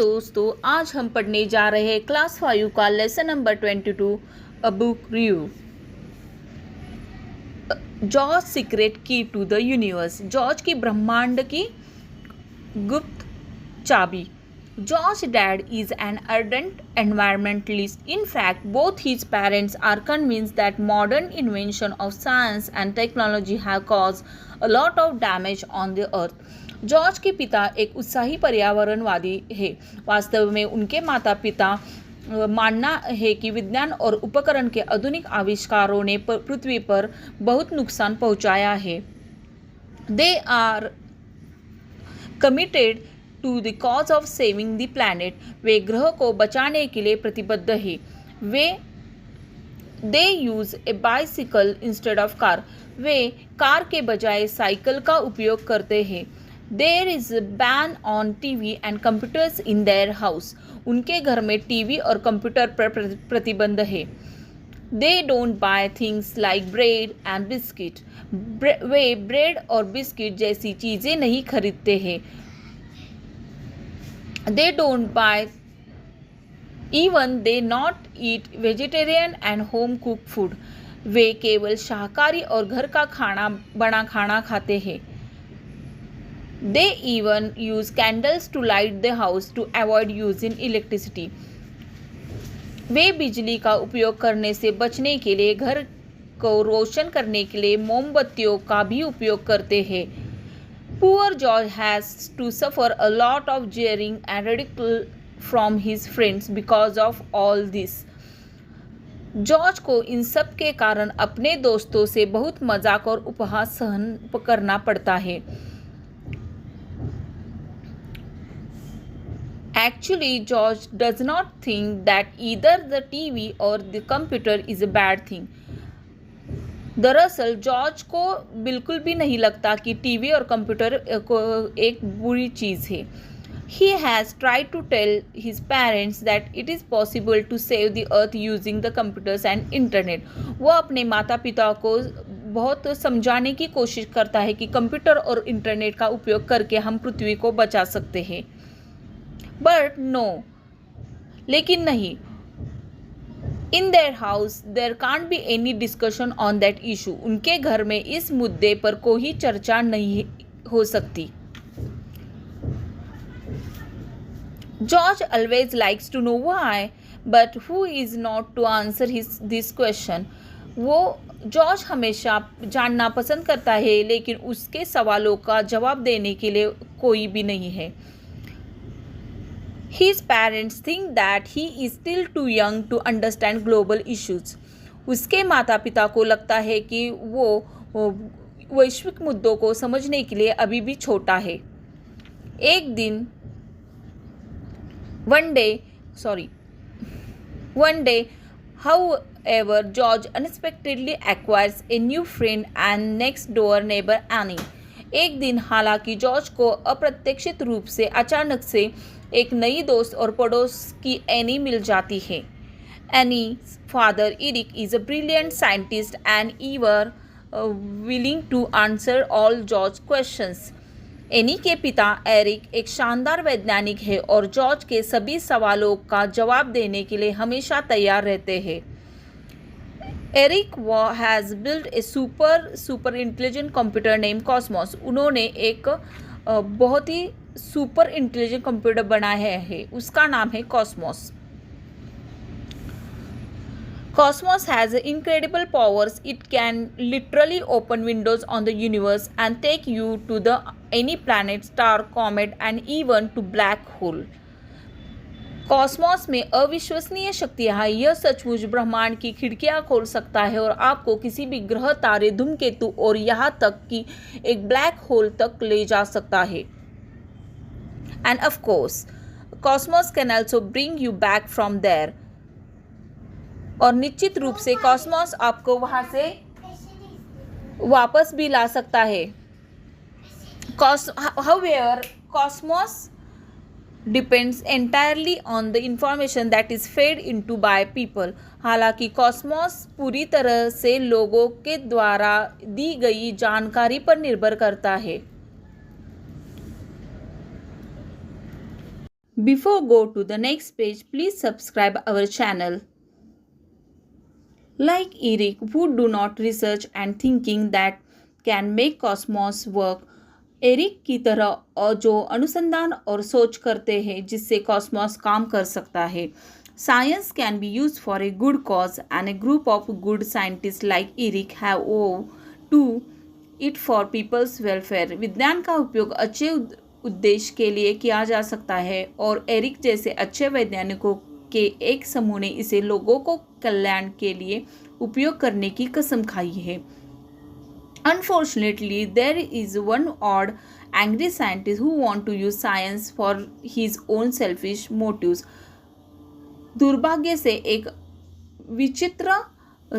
दोस्तों, आज हम पढ़ने जा रहे हैं क्लास 5 का lesson number 22 a book review. George secret की टू द यूनिवर्स, जॉर्ज की ब्रह्मांड की गुप्त चाबी। George's dad is an ardent environmentalist. In fact, both his parents are convinced that modern invention of science and technology have caused a lot of damage on the earth. George के पिता एक उत्साही पर्यावरणवादी है। वास्तव में उनके माता पिता मानना है कि विज्ञान और उपकरण के आधुनिक आविष्कारों ने पृथ्वी पर बहुत नुकसान पहुंचाया है। They are committed to the cause of saving the planet. वे ग्रह को बचाने के लिए प्रतिबद्ध है। They use a bicycle instead of car. वे कार के बजाय साइकिल का उपयोग करते हैं। There is ban on TV and computers in their house. उनके घर में टीवी और कंप्यूटर पर प्रतिबंध है। They don't buy things like bread and biscuit. वे ब्रेड और बिस्किट जैसी चीज़ें नहीं खरीदते हैं। They don't buy, even they not eat vegetarian and home cooked food. वे केवल शाकाहारी और घर का बना खाना खाते हैं। They even use candles to light the house to avoid using electricity. वे बिजली का उपयोग करने से बचने के लिए घर को रोशन करने के लिए मोमबत्तियों का भी उपयोग करते हैं। Poor George has to suffer a lot of jeering and ridicule from his friends because of all this. George को इन सब के कारण अपने दोस्तों से बहुत मजाक और उपहास सहन करना पड़ता है। Actually, George does not think that either the TV or the computer is a bad thing. दरअसल जॉर्ज को बिल्कुल भी नहीं लगता कि टीवी और कंप्यूटर एक बुरी चीज़ है। He has tried to tell his parents that it is possible to save the earth using the computers and internet. वो अपने माता पिता को बहुत समझाने की कोशिश करता है कि कंप्यूटर और इंटरनेट का उपयोग करके हम पृथ्वी को बचा सकते हैं। But no, लेकिन नहीं। In their house, there can't be any discussion on that issue. उनके घर में इस मुद्दे पर कोई चर्चा नहीं हो सकती। George always likes to know why, but who is not to answer this question? वो जॉर्ज हमेशा जानना पसंद करता है, लेकिन उसके सवालों का जवाब देने के लिए कोई भी नहीं है। His parents think that he is still too young to understand global issues. उसके माता पिता को लगता है कि वो वैश्विक मुद्दों को समझने के लिए अभी भी छोटा है। एक दिन one day, however, George unexpectedly acquires a new friend and next door neighbor Annie. एक दिन हालांकि जॉर्ज को अप्रत्याशित रूप से अचानक से एक नई दोस्त और पड़ोस की एनी मिल जाती है। Annie father Eric is a brilliant scientist and ever willing to answer all George questions. Annie के पिता एरिक एक शानदार वैज्ञानिक है और जॉर्ज के सभी सवालों का जवाब देने के लिए हमेशा तैयार रहते हैं। Eric has build a super intelligent computer name Cosmos. उन्होंने एक बहुत ही सुपर इंटेलिजेंट कंप्यूटर बनाया है, उसका नाम है Cosmos. Cosmos has incredible powers. It can literally open windows on the universe and take you to any planet, star, comet and even to black hole. Cosmos में अविश्वसनीय शक्तियाँ हैं। यह सचमुच ब्रह्मांड की खिड़कियाँ खोल सकता है और आपको किसी भी ग्रह, तारे, धूमकेतु और यहाँ तक कि एक ब्लैक होल तक ले जा सकता है। And of course, Cosmos can also bring you back from there. और निश्चित रूप से कॉस्मोस आपको वहाँ से वापस भी ला सकता है। However, Cosmos depends entirely on the information that is fed into by people. हालांकि कॉस्मोस पूरी तरह से लोगों के द्वारा दी गई जानकारी पर निर्भर करता है। Before go to the next page, please subscribe our channel. Like Eric, who do not research and thinking that can make cosmos work, Eric की तरह और जो अनुसंधान और सोच करते हैं जिससे कॉस्मोस काम कर सकता है. Science can be used for a good cause and a group of good scientists like Eric have to it for people's welfare. विज्ञान का उपयोग अच्छे उद्देश्य के लिए किया जा सकता है और एरिक जैसे अच्छे वैज्ञानिकों के एक समूह ने इसे लोगों को कल्याण के लिए उपयोग करने की कसम खाई है. Unfortunately, there is one odd, angry scientist who want to use science for his own selfish motives. दुर्भाग्य से एक विचित्र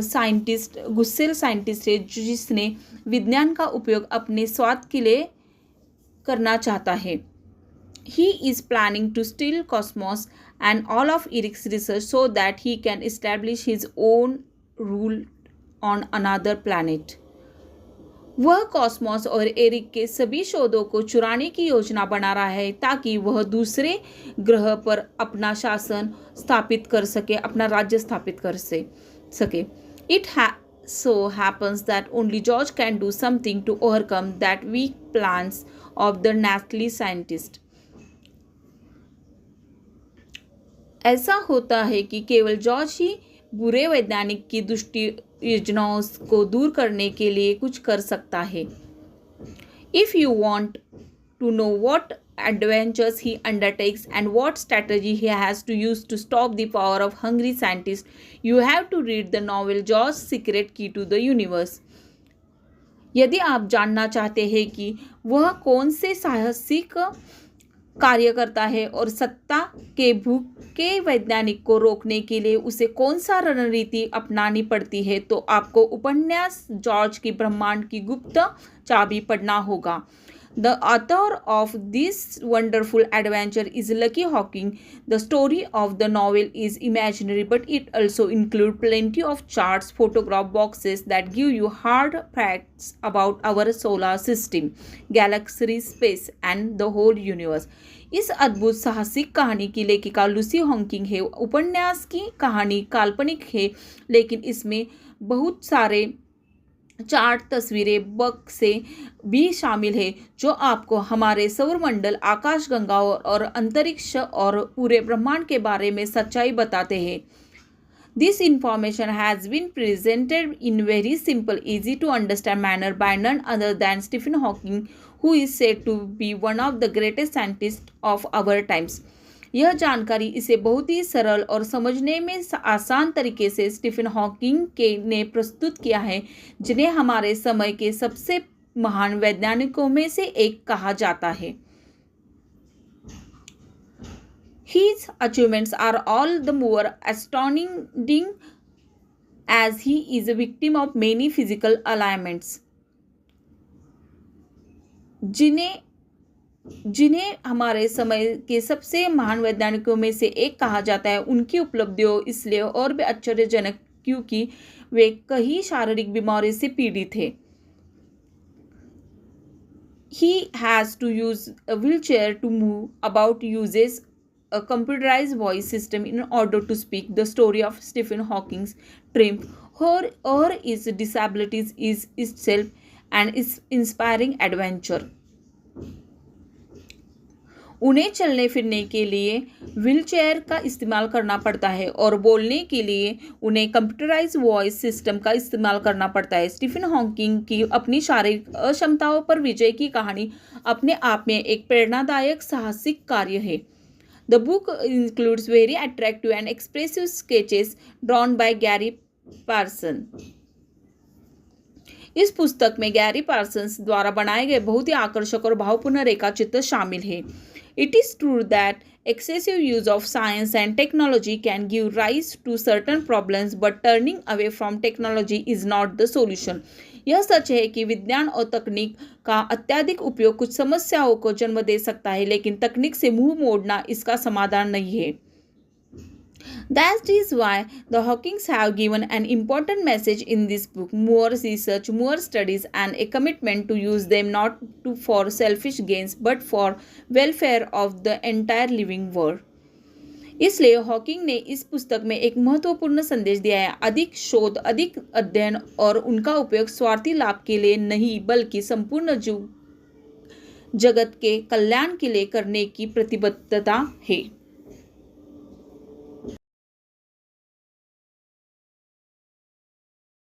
साइंटिस्ट, गुस्सेल साइंटिस्ट है जिसने विज्ञान का उपयोग अपने स्वार्थ के लिए करना चाहता है. He is planning to steal cosmos and all of Eric's research so that he can establish his own rule on another planet. वह कॉस्मोस और एरिक के सभी शोधों को चुराने की योजना बना रहा है ताकि वह दूसरे ग्रह पर अपना शासन स्थापित कर सके, अपना राज्य स्थापित कर सके. It so happens that only George can do something to overcome that weak plans of the nasty scientist. ऐसा होता है कि केवल जॉर्ज ही बुरे वैज्ञानिक की दुष्ट योजनाओं को दूर करने के लिए कुछ कर सकता है. If you want to know what adventures he undertakes and what strategy he has to use to stop the power of hungry scientists, you have to read the novel George's Secret Key to the Universe. यदि आप जानना चाहते हैं कि वह कौन से साहसिक कार्य करता है और सत्ता के भूखे वैज्ञानिक को रोकने के लिए उसे कौन सा रणनीति अपनानी पड़ती है, तो आपको उपन्यास जॉर्ज की ब्रह्मांड की गुप्त चाबी पढ़ना होगा. The author of this wonderful adventure is Lucky Hawking. The story of the novel is imaginary, but it also includes plenty of charts, photograph boxes that give you hard facts about our solar system, galaxy, space, and the whole universe. इस अद्भुत साहसिक कहानी की लेखिका Lucy Hawking है. उपन्यास की कहानी काल्पनिक है, लेकिन इसमें बहुत सारे चार्ट, तस्वीरें, बक्से भी शामिल है जो आपको हमारे सौरमंडल, आकाशगंगाओं और अंतरिक्ष और पूरे ब्रह्मांड के बारे में सच्चाई बताते हैं. This information has been presented in very simple, easy to understand manner by none other than Stephen Hawking, who is said to be one of the greatest scientists of our times. यह जानकारी इसे बहुत ही सरल और समझने में आसान तरीके से स्टीफन हॉकिंग ने प्रस्तुत किया है, जिन्हें हमारे समय के सबसे महान वैज्ञानिकों में से एक कहा जाता है. His achievements are all the more astounding as he is a victim of many physical ailments. जिन्हें हमारे समय के सबसे महान वैज्ञानिकों में से एक कहा जाता है, उनकी उपलब्धियों इसलिए और भी आश्चर्यजनक क्योंकि वे कई शारीरिक बीमारियों से पीड़ित थे. He has to use a wheelchair to move about, uses a computerized voice system in order to speak. The story of Stephen Hawking's triumph or his disabilities is itself an inspiring adventure. उन्हें चलने फिरने के लिए wheelchair का इस्तेमाल करना पड़ता है और बोलने के लिए उन्हें कंप्यूटराइज वॉइस सिस्टम का इस्तेमाल करना पड़ता है. स्टीफन हॉकिंग की अपनी शारीरिक अक्षमताओं पर विजय की कहानी अपने आप में एक प्रेरणादायक साहसिक कार्य है. The book includes very attractive and expressive sketches drawn by Gary Parsons. इस पुस्तक में गैरी पार्सन्स द्वारा बनाए गए बहुत ही आकर्षक और भावपूर्ण रेखाचित्र शामिल है. It is true that excessive use of science and technology can give rise to certain problems, but turning away from technology is not the solution. यह सच है कि विज्ञान और तकनीक का अत्यधिक उपयोग कुछ समस्याओं को जन्म दे सकता है, लेकिन तकनीक से मुंह मोड़ना इसका समाधान नहीं है. That is why the Hawkins have given an important message in this book: more research, more studies, and a commitment to use them not for selfish gains but for welfare of the entire living world. इसलिए Hawking ने इस पुस्तक में एक महत्वपूर्ण संदेश दिया है: अधिक शोध, अधिक अध्ययन और उनका उपयोग स्वार्थी लाभ के लिए नहीं बल्कि संपूर्ण जगत के कल्याण के लिए करने की प्रतिबद्धता है।